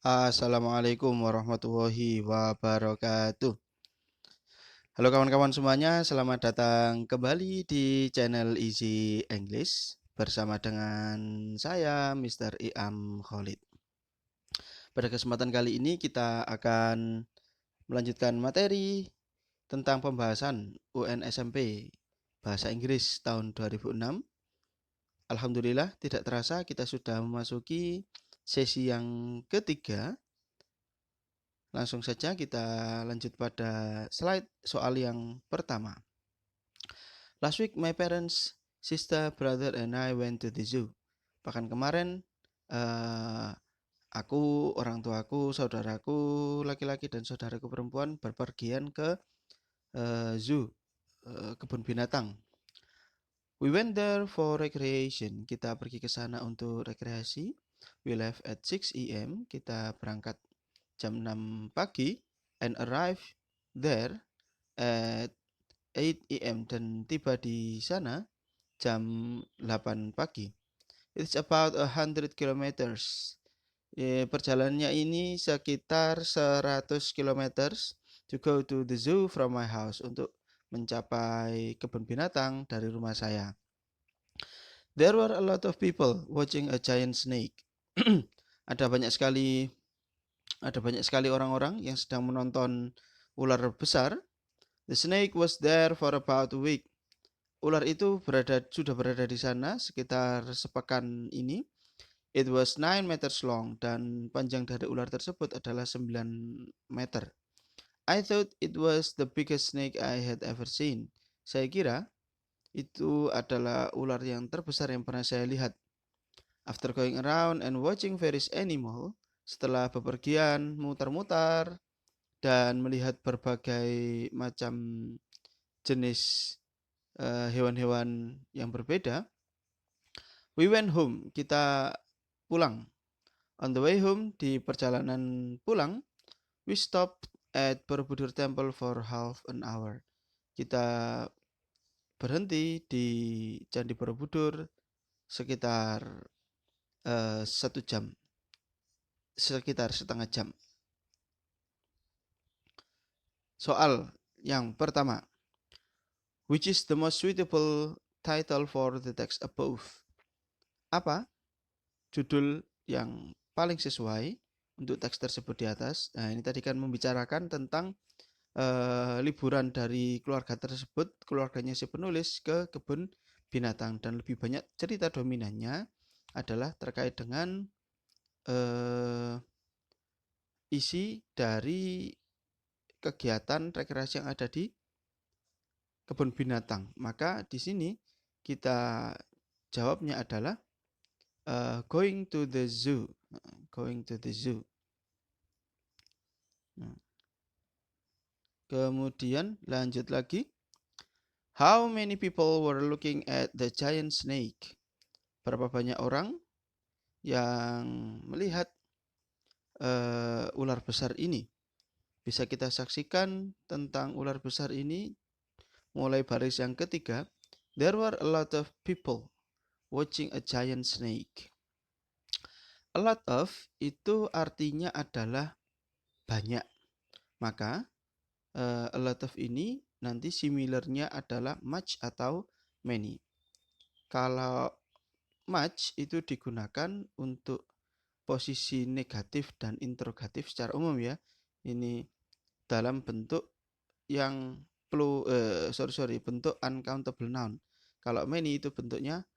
Assalamualaikum warahmatullahi wabarakatuh. Halo kawan-kawan semuanya, selamat datang kembali di channel Easy English bersama dengan saya Mr. Iam Khalid. Pada kesempatan kali ini kita akan melanjutkan materi tentang pembahasan UN SMP Bahasa Inggris tahun 2006. Alhamdulillah tidak terasa kita sudah memasuki sesi yang ketiga. Langsung saja kita lanjut pada slide soal yang pertama. Last week my parents, sister, brother, and I went to the zoo. Pekan kemarin aku, orang tuaku, saudaraku laki-laki dan saudaraku perempuan berpergian ke zoo, kebun binatang. We went there for recreation. Kita pergi ke sana untuk rekreasi. We left at 6 a.m. Kita berangkat jam 6 pagi and arrived there at 8 a.m. dan tiba di sana jam 8 pagi. It's about 100 kilometers. Perjalanannya ini sekitar 100 kilometers to go to the zoo from my house, untuk mencapai kebun binatang dari rumah saya. There were a lot of people watching a giant snake. Ada banyak sekali orang-orang yang sedang menonton ular besar. The snake was there for about a week. Ular itu sudah berada di sana sekitar sepekan ini. It was 9 meters long dan panjang dari ular tersebut adalah 9 meter. I thought it was the biggest snake I had ever seen. Saya kira itu adalah ular yang terbesar yang pernah saya lihat. After going around and watching various animal, setelah bepergian, mutar-mutar, dan melihat berbagai macam jenis hewan-hewan yang berbeda, we went home. Kita pulang. On the way home, di perjalanan pulang, we stopped at Borobudur Temple for half an hour. Kita berhenti di Candi Borobudur sekitar 1 jam, sekitar setengah jam. Soal yang pertama, which is the most suitable title for the text above? Apa judul yang paling sesuai untuk teks tersebut di atas? Nah, ini tadi kan membicarakan tentang liburan dari keluarga tersebut, keluarganya si penulis, ke kebun binatang, dan lebih banyak cerita dominannya adalah terkait dengan isi dari kegiatan rekreasi yang ada di kebun binatang. Maka di sini kita jawabnya adalah going to the zoo. Going to the zoo. Kemudian lanjut lagi. How many people were looking at the giant snake? Berapa banyak orang yang melihat ular besar ini? Bisa kita saksikan tentang ular besar ini mulai baris yang ketiga. There were a lot of people watching a giant snake. A lot of itu artinya adalah banyak. Maka a lot of ini nanti similarnya adalah much atau many. Kalau much itu digunakan untuk posisi negatif dan interrogatif secara umum ya. Ini dalam bentuk yang bentuk uncountable noun. Kalau many itu bentuknya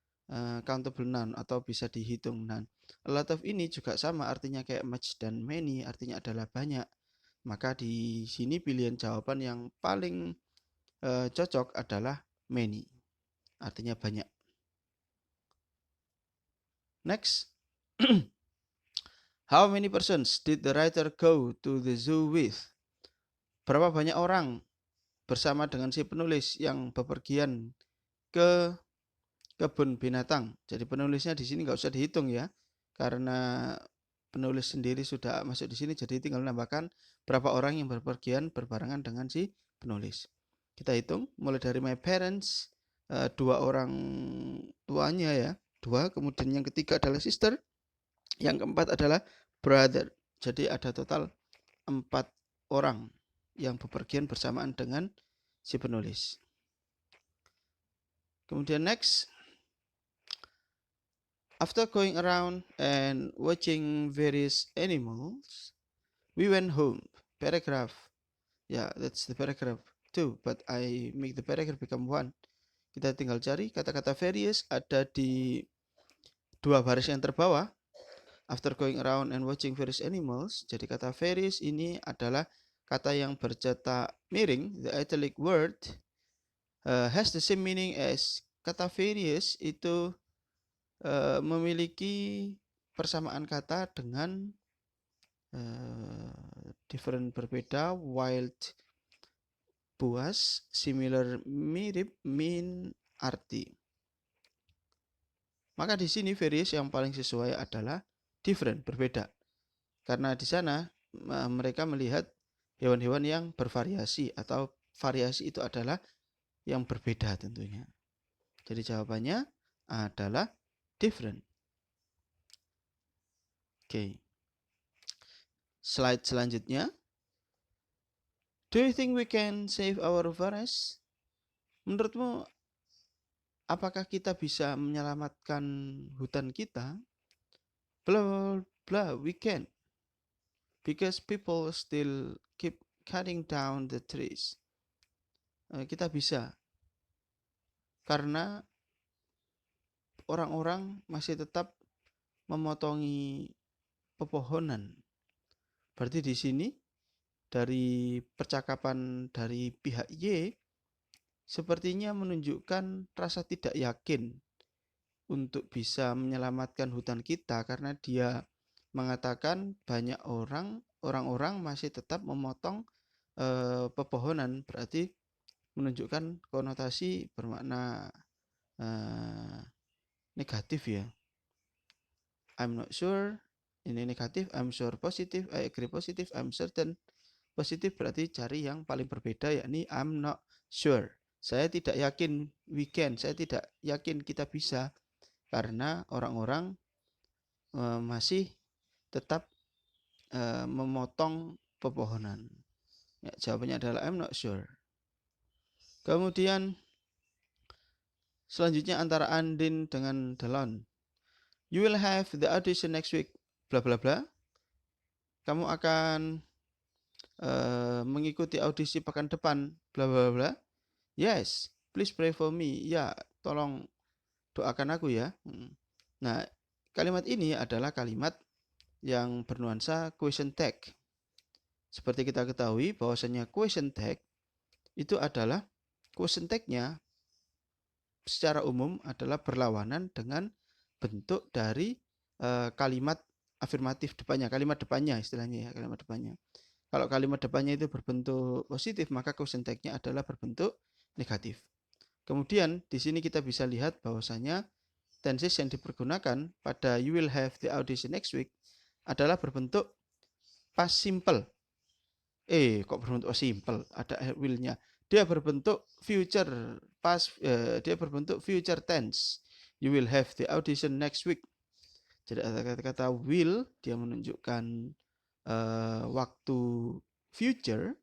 countable noun atau bisa dihitung. Nah, a lot of ini juga sama artinya kayak much dan many, artinya adalah banyak. Maka di sini pilihan jawaban yang paling cocok adalah many, artinya banyak. Next. How many persons did the writer go to the zoo with? Berapa banyak orang bersama dengan si penulis yang bepergian ke kebun binatang? Jadi penulisnya di sini nggak usah dihitung ya, karena penulis sendiri sudah masuk di sini, jadi tinggal menambahkan berapa orang yang berpergian berbarengan dengan si penulis. Kita hitung mulai dari my parents, 2 orang tuanya ya, 2, kemudian yang ketiga adalah sister, yang keempat adalah brother. Jadi ada total 4 orang yang bepergian bersamaan dengan si penulis. Kemudian next, after going around and watching various animals, we went home. Paragraph. Yeah, that's the paragraph 2, but I make the paragraph become 1. Kita tinggal cari kata-kata various ada di 2 baris yang terbawah. After going around and watching various animals, jadi kata various ini adalah kata yang bercetak miring. The italic word has the same meaning as kata various itu memiliki persamaan kata dengan different berbeda, wild buas, similar mirip, mean arti. Maka di sini various yang paling sesuai adalah different, berbeda. Karena di sana mereka melihat hewan-hewan yang bervariasi atau variasi itu adalah yang berbeda tentunya. Jadi jawabannya adalah different. Oke. Slide selanjutnya. Do you think we can save our forest? Menurutmu apakah kita bisa menyelamatkan hutan kita? Blah blah, we can. Because people still keep cutting down the trees. Kita bisa. Karena orang-orang masih tetap memotongi pepohonan. Berarti di sini dari percakapan dari pihak Y sepertinya menunjukkan rasa tidak yakin untuk bisa menyelamatkan hutan kita karena dia mengatakan banyak orang-orang masih tetap memotong pepohonan, berarti menunjukkan konotasi bermakna negatif ya. I'm not sure, ini negatif. I'm sure positif. I agree positif. I'm certain positif, berarti cari yang paling berbeda, yakni I'm not sure. Saya tidak yakin we can. Saya tidak yakin kita bisa karena orang-orang masih tetap memotong pepohonan. Ya, jawabannya adalah I'm not sure. Kemudian selanjutnya antara Andin dengan Delon. You will have the audition next week. Bla bla bla. Kamu akan mengikuti audisi pekan depan. Bla bla bla. Yes, please pray for me. Ya, tolong doakan aku ya. Nah, kalimat ini adalah kalimat yang bernuansa question tag. Seperti kita ketahui bahwasanya question tag itu adalah question tag-nya secara umum adalah berlawanan dengan bentuk dari kalimat afirmatif depannya, kalimat depannya istilahnya ya, kalimat depannya. Kalau kalimat depannya itu berbentuk positif, maka question tag-nya adalah berbentuk negatif. Kemudian di sini kita bisa lihat bahwasanya tenses yang dipergunakan pada you will have the audition next week adalah berbentuk past simple. Kok berbentuk simple? Ada will-nya. Dia berbentuk future past, dia berbentuk future tense. You will have the audition next week. Jadi ada kata-kata will, dia menunjukkan waktu future,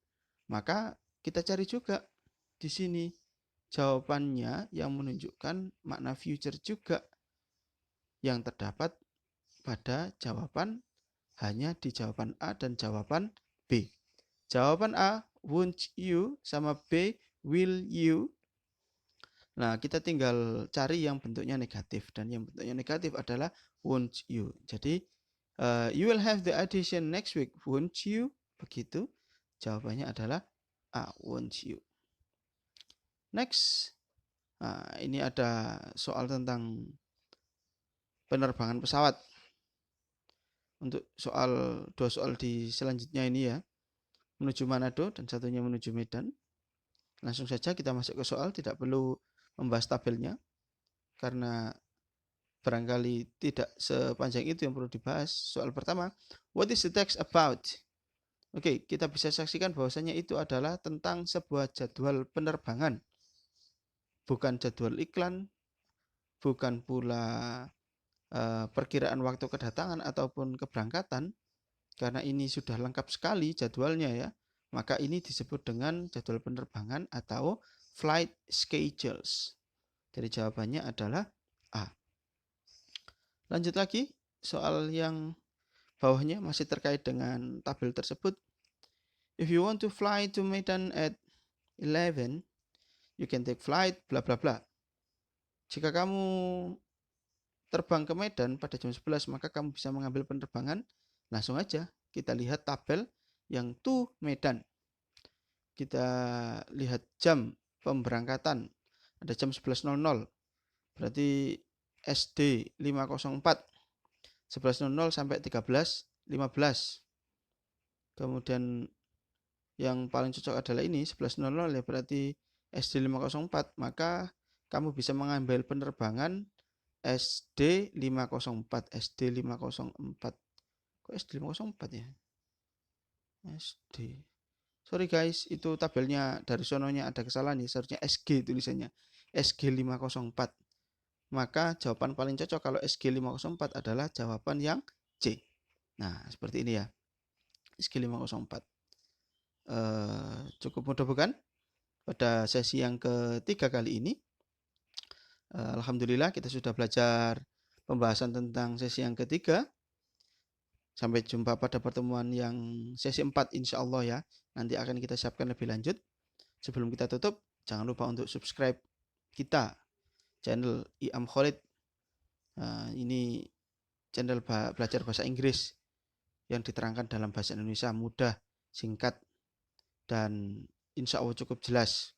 maka kita cari juga di sini jawabannya yang menunjukkan makna future juga yang terdapat pada jawaban hanya di jawaban A dan jawaban B. Jawaban A, won't you, sama B, will you. Nah, kita tinggal cari yang bentuknya negatif. Dan yang bentuknya negatif adalah won't you. Jadi, you will have the audition next week, won't you? Begitu. Jawabannya adalah A, won't you. Next. Nah, ini ada soal tentang penerbangan pesawat. Untuk dua soal di selanjutnya ini ya. Menuju Manado dan satunya menuju Medan. Langsung saja kita masuk ke soal, tidak perlu membahas tabelnya karena barangkali tidak sepanjang itu yang perlu dibahas. Soal pertama, what is the text about? Oke, kita bisa saksikan bahwasanya itu adalah tentang sebuah jadwal penerbangan. Bukan jadwal iklan, bukan pula perkiraan waktu kedatangan ataupun keberangkatan, karena ini sudah lengkap sekali jadwalnya ya, maka ini disebut dengan jadwal penerbangan atau flight schedules. Jadi jawabannya adalah A. Lanjut lagi, soal yang bawahnya masih terkait dengan tabel tersebut. If you want to fly to Medan at 11, you can take flight bla bla bla. Jika kamu terbang ke Medan pada jam 11, maka kamu bisa mengambil penerbangan. Langsung aja kita lihat tabel yang to Medan. Kita lihat jam pemberangkatan. Ada jam 11.00. Berarti SD 504. 11.00 sampai 13.15. Kemudian yang paling cocok adalah ini 11.00 ya, berarti SD 504. Maka kamu bisa mengambil penerbangan SD 504. SD 504. Kok SD 504 ya? SD. Sorry guys, itu tabelnya dari sononya ada kesalahan nih. Seharusnya SG tulisannya. SG 504. Maka jawaban paling cocok kalau SG 504 adalah jawaban yang C. Nah, seperti ini ya. SG 504. Cukup mudah bukan? Pada sesi yang ketiga kali ini, alhamdulillah kita sudah belajar pembahasan tentang sesi yang ketiga. Sampai jumpa pada pertemuan yang sesi 4 insya Allah ya. Nanti akan kita siapkan lebih lanjut. Sebelum kita tutup, jangan lupa untuk subscribe kita, channel Iam Khalid. Ini channel belajar bahasa Inggris yang diterangkan dalam bahasa Indonesia mudah, singkat, dan insya Allah cukup jelas.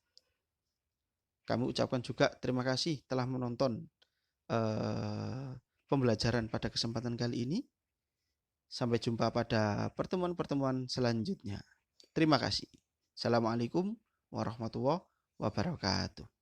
Kami ucapkan juga terima kasih telah menonton pembelajaran pada kesempatan kali ini. Sampai jumpa pada pertemuan-pertemuan selanjutnya. Terima kasih. Assalamualaikum warahmatullahi wabarakatuh.